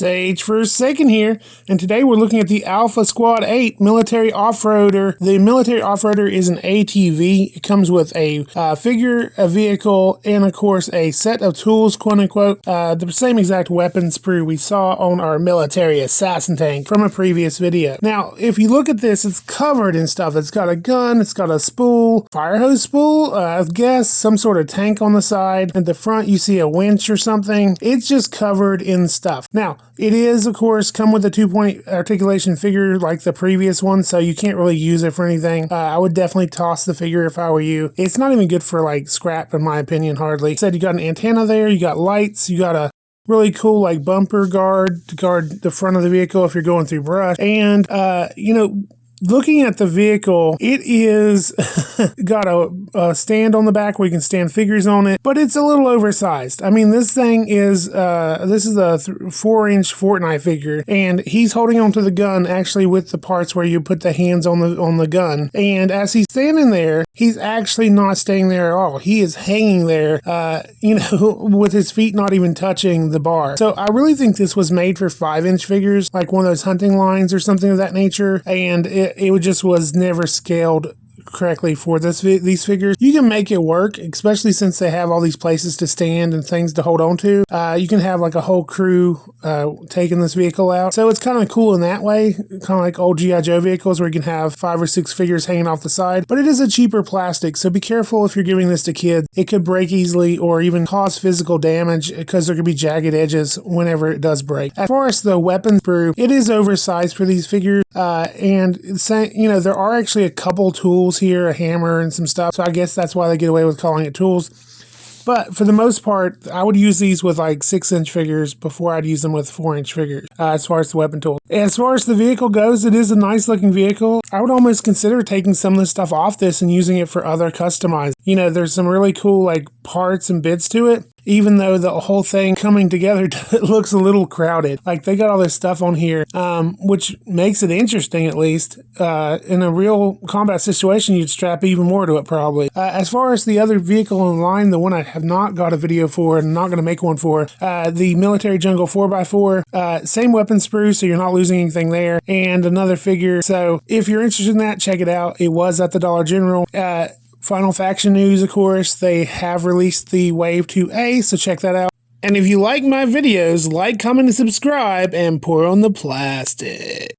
Sage Forsaken here, and today we're looking at the Alpha Squad 8 Military Off-Roader. The Military Off-Roader is an ATV. It comes with a figure, a vehicle, and of course a set of tools, quote-unquote. The same exact weapon sprue we saw on our Military Assassin tank from a previous video. Now, if you look at this, it's covered in stuff. It's got a gun, it's got a spool, fire hose spool, I guess some sort of tank on the side. At the front, you see a winch or something. It's just covered in stuff. Now, it is, of course, come with a 2-point articulation figure like the previous one, so you can't really use it for anything. I would definitely toss the figure if I were you. It's not even good for, like, scrap, in my opinion, hardly. Said you got an antenna there, you got lights, you got a really cool, like, bumper guard to guard the front of the vehicle if you're going through brush. And, looking at the vehicle, it is got a stand on the back where you can stand figures on it, but it's a little oversized. I mean, this thing is, this is a 4-inch Fortnite figure, and he's holding onto the gun actually with the parts where you put the hands on the gun. And as he's standing there, he's actually not staying there at all. He is hanging there, with his feet not even touching the bar. So I really think this was made for 5-inch figures, like one of those hunting lines or something of that nature, and it just was never scaled correctly for these figures. You can make it work, especially since they have all these places to stand and things to hold on to. You can have like a whole crew taking this vehicle out. So it's kind of cool in that way, kind of like old G.I. Joe vehicles where you can have 5 or 6 figures hanging off the side. But it is a cheaper plastic, so be careful if you're giving this to kids. It could break easily or even cause physical damage because there could be jagged edges whenever it does break. As far as the weapon sprue, it is oversized for these figures, and there are actually a couple tools here, a hammer and some stuff, so I guess that's why they get away with calling it tools. But for the most part, I would use these with like 6-inch figures before I'd use them with 4-inch figures, as far as the weapon tool. As far as the vehicle goes, it is a nice looking vehicle. I would almost consider taking some of the stuff off this and using it for other customized. There's some really cool like parts and bits to it, even though the whole thing coming together looks a little crowded. Like, they got all this stuff on here, which makes it interesting, at least. In a real combat situation, you'd strap even more to it, probably. As far as the other vehicle in line, the one I have not got a video for and not going to make one for, the Military Jungle 4x4, same weapon sprue, so you're not losing anything there, and another figure. So if you're interested in that, check it out. It was at the Dollar General. Final Faction news, of course, they have released the Wave 2A, so check that out. And if you like my videos, like, comment, and subscribe, and pour on the plastic.